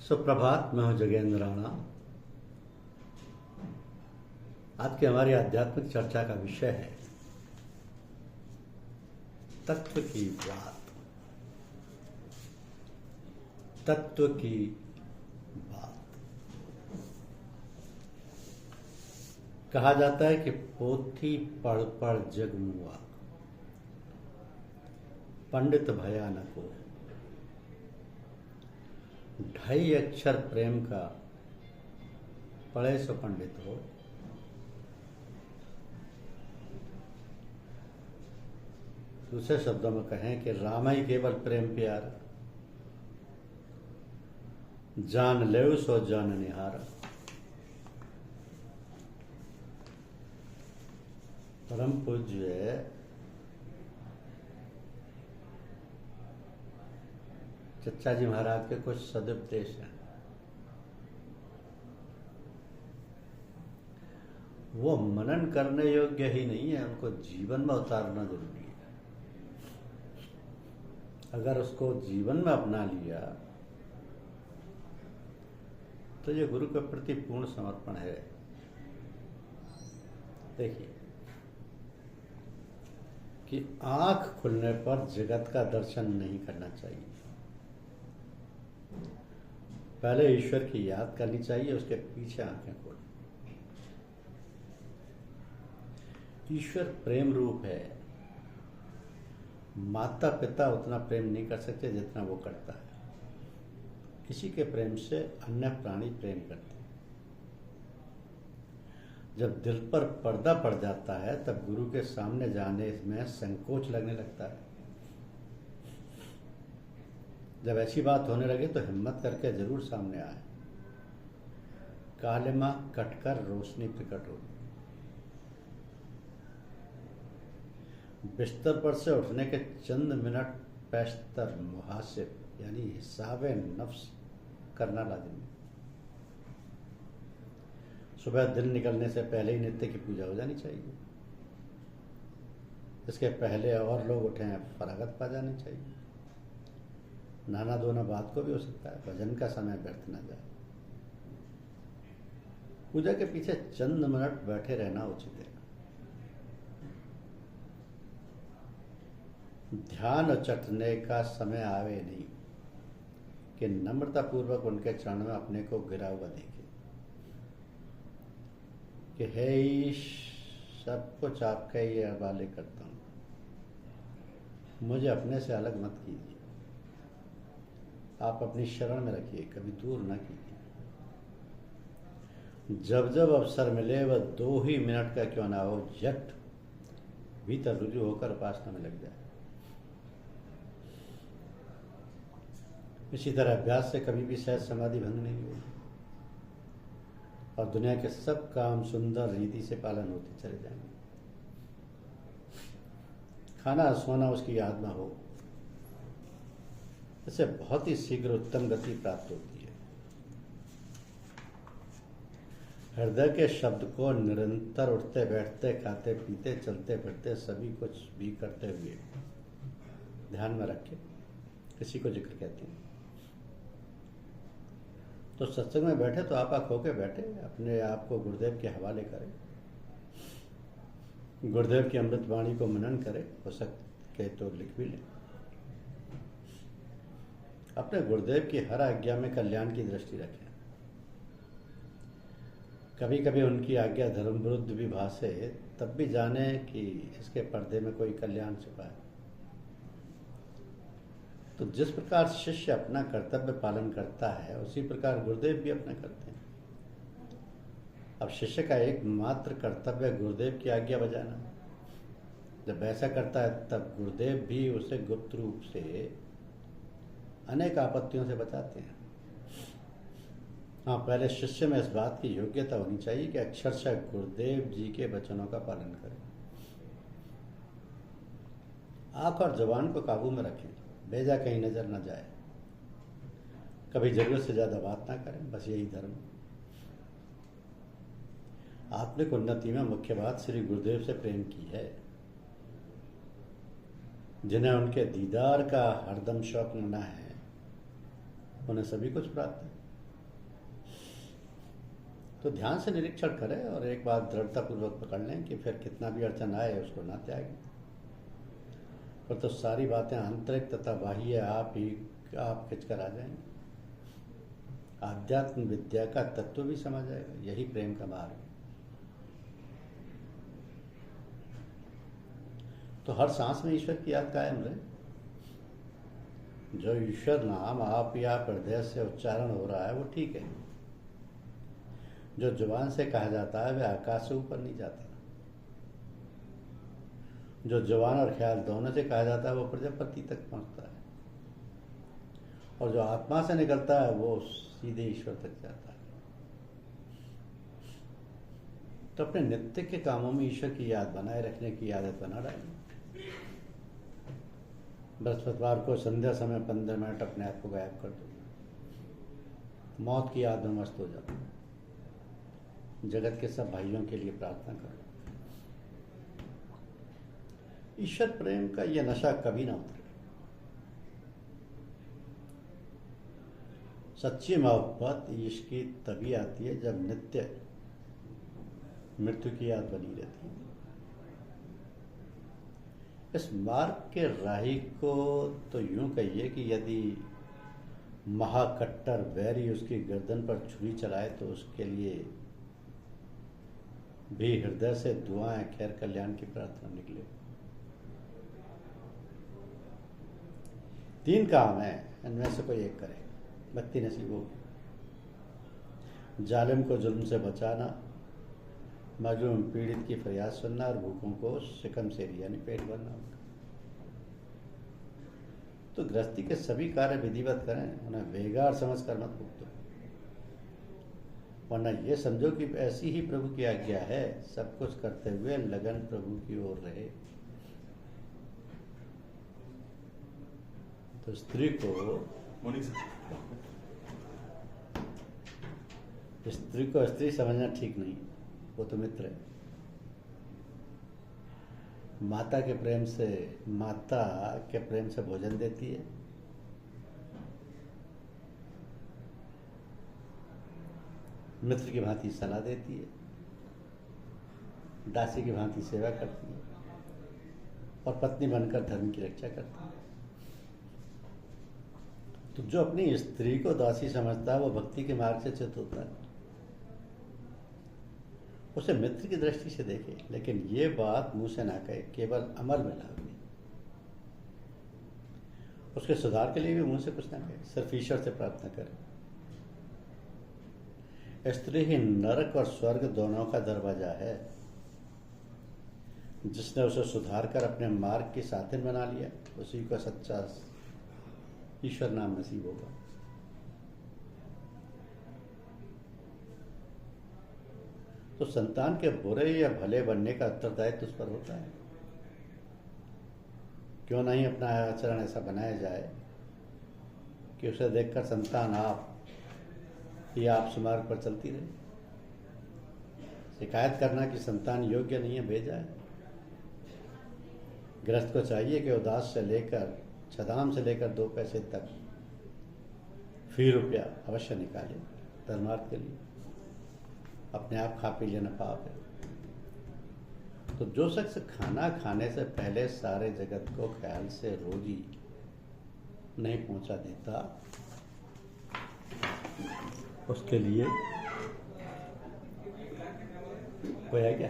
सुप्रभात। मैं हूं जगेंद्र राणा। आज की हमारी आध्यात्मिक चर्चा का विषय है तत्व की बात। तत्व की बात। कहा जाता है कि पोथी पढ़ पढ़ जग मुआ, पंडित भया न को। 2.5 अक्षर प्रेम का पढ़े सो पंडित हो। दूसरे शब्दों में कहें कि राम ही केवल प्रेम प्यार, जान ले सो जान निहार। परम पूज्य चच्चा जी महाराज के कुछ सदुपदेश हैं। वो मनन करने योग्य ही नहीं है, उनको जीवन में उतारना जरूरी है। अगर उसको जीवन में अपना लिया तो ये गुरु के प्रति पूर्ण समर्पण है। देखिए कि आंख खुलने पर जगत का दर्शन नहीं करना चाहिए। पहले ईश्वर की याद करनी चाहिए, उसके पीछे आंखें खोल। ईश्वर प्रेम रूप है। माता पिता उतना प्रेम नहीं कर सकते जितना वो करता है। किसी के प्रेम से अन्य प्राणी प्रेम करते हैं। जब दिल पर पर्दा पड़ जाता है तब गुरु के सामने जाने में संकोच लगने लगता है। जब ऐसी बात होने लगे तो हिम्मत करके जरूर सामने आए। कालिमा कटकर रोशनी प्रकट होगी। बिस्तर पर से उठने के चंद मिनट पैस्तर मुहासिब यानी हिसाबे नफ्स करना लाजिमी। सुबह दिन निकलने से पहले ही नित्य की पूजा हो जानी चाहिए। इसके पहले और लोग उठे हैं, फरागत पा जानी चाहिए। नाना दोना बात को भी हो सकता है, भजन का समय व्यर्थ न जाए। पूजा के पीछे चंद मिनट बैठे रहना उचित है। ध्यान चटने का समय आवे नहीं कि नम्रता पूर्वक उनके चरण में अपने को गिरा हुआ देखे कि हे ईश, सब कुछ आपके ही हवाले करता हूं, मुझे अपने से अलग मत कीजिए। आप अपनी शरण में रखिए, कभी दूर न कीजिए। जब जब अवसर मिले वह 2 ही मिनट का क्यों ना हो, झट भीतर रुजू होकर उपासना में लग जाए। इसी तरह अभ्यास से कभी भी सहज समाधि भंग नहीं होगी और दुनिया के सब काम सुंदर रीति से पालन होते चले जाएंगे। खाना सोना उसकी याद में हो, इससे बहुत ही शीघ्र उत्तम गति प्राप्त होती है। हृदय के शब्द को निरंतर उठते बैठते खाते पीते चलते फिरते सभी कुछ भी करते हुए ध्यान में रखें। किसी को जिक्र कहते हैं तो सत्संग में बैठे तो आपा खो के बैठे, अपने आप को गुरुदेव के हवाले करें। गुरुदेव की अमृत वाणी को मनन करें। हो सके तो लिख भी लें। अपने गुरुदेव की हर आज्ञा में कल्याण की दृष्टि रखें। कभी कभी उनकी आज्ञा धर्म विरुद्ध भी भासे तब भी जाने कि इसके पर्दे में कोई कल्याण छिपा है। तो जिस प्रकार शिष्य अपना कर्तव्य पालन करता है उसी प्रकार गुरुदेव भी अपना करते हैं। अब शिष्य का एकमात्र कर्तव्य गुरुदेव की आज्ञा बजाना। जब ऐसा करता है तब गुरुदेव भी उसे गुप्त रूप से अनेक आपत्तियों से बचाते हैं। हाँ, पहले शिष्य में इस बात की योग्यता होनी चाहिए कि अक्षरशः गुरुदेव जी के वचनों का पालन करें। आंख और जुबान को काबू में रखें, बेजा कहीं नजर न जाए। कभी जरूरत से ज्यादा बात ना करें, बस यही धर्म। आत्मिक उन्नति में मुख्य बात श्री गुरुदेव से प्रेम की है। जिन्हें उनके दीदार का हरदम शौक न है उन्हें सभी कुछ प्राप्त है। तो ध्यान से निरीक्षण करें और एक बात दृढ़तापूर्वक पकड़ लें कि फिर कितना भी अड़चन आए उसको ना त्यागें। पर तो सारी बातें आंतरिक तथा बाह्य आप खिंच कर आ जाएंगे। आध्यात्म विद्या का तत्व भी समझ आएगा। यही प्रेम का मार्ग है। तो हर सांस में ईश्वर की याद कायम रहे। जो ईश्वर नाम आप या हृदय से उच्चारण हो रहा है वो ठीक है। जो जुबान से कहा जाता है वह आकाश से ऊपर नहीं जाता। जो जुबान और ख्याल दोनों से कहा जाता है वो प्रजापति तक पहुंचता है। और जो आत्मा से निकलता है वो सीधे ईश्वर तक जाता है। तो अपने नित्य के कामों में ईश्वर की याद बनाए रखने की आदत बना डालिए। बृहस्पतिवार को संध्या समय 15 मिनट अपने आप को गायब कर दो। मौत की याद में मस्त हो जाओ। जगत के सब भाइयों के लिए प्रार्थना करो। ईश्वर प्रेम का यह नशा कभी ना उतरे। सच्ची मोहब्बत इश्क की तभी आती है जब नित्य मृत्यु की याद बनी रहती है। इस मार्ग के राही को तो यूं कहिए कि यदि महाकट्टर वैरी उसकी गर्दन पर छुरी चलाए तो उसके लिए भी हृदय से दुआएं खैर कल्याण की प्रार्थना निकले। 3 काम है, इनमें से कोई एक करे, बत्ती नसीब होगी। जालिम को जुल्म से बचाना, मजलूम पीड़ित की फरियाद सुनना और भूखों को शिकम से यानी पेट भरना। तो गृहस्थी के सभी कार्य विधिवत करें, उन्हें बेगार समझ कर मत भुगतो। वरना ये समझो कि ऐसी ही प्रभु की आज्ञा है। सब कुछ करते हुए लगन प्रभु की ओर रहे। तो स्त्री को स्त्री समझना ठीक नहीं, वो तो मित्र है। माता के प्रेम से भोजन देती है, मित्र की भांति सलाह देती है, दासी की भांति सेवा करती है और पत्नी बनकर धर्म की रक्षा करती है। तो जो अपनी स्त्री को दासी समझता है वो भक्ति के मार्ग से च्युत होता है। उसे मित्र की दृष्टि से देखे, लेकिन ये बात मुंह से ना कहे, केवल अमल में लावे। उसके सुधार के लिए भी मुंह से कुछ ना कहे, सिर्फ ईश्वर से प्रार्थना करे। स्त्री ही नरक और स्वर्ग दोनों का दरवाजा है। जिसने उसे सुधार कर अपने मार्ग की साथिन बना लिया, उसी को सच्चा ईश्वर नाम नसीब होगा। तो संतान के बुरे या भले बनने का उत्तरदायित्व उस पर होता है। क्यों नहीं अपना आचरण ऐसा बनाया जाए कि उसे देखकर संतान आप सुमार्ग पर चलती रहे। शिकायत करना कि संतान योग्य नहीं है बेजाय। गृहस्थ को चाहिए कि उदास से लेकर छदाम से लेकर 2 पैसे तक फी रुपया अवश्य निकाले धर्मार्थ के लिए। अपने आप खा पी लेना पाप है। तो जो शख्स खाना खाने से पहले सारे जगत को ख्याल से रोजी नहीं पहुंचा देता, उसके लिए कोई है क्या?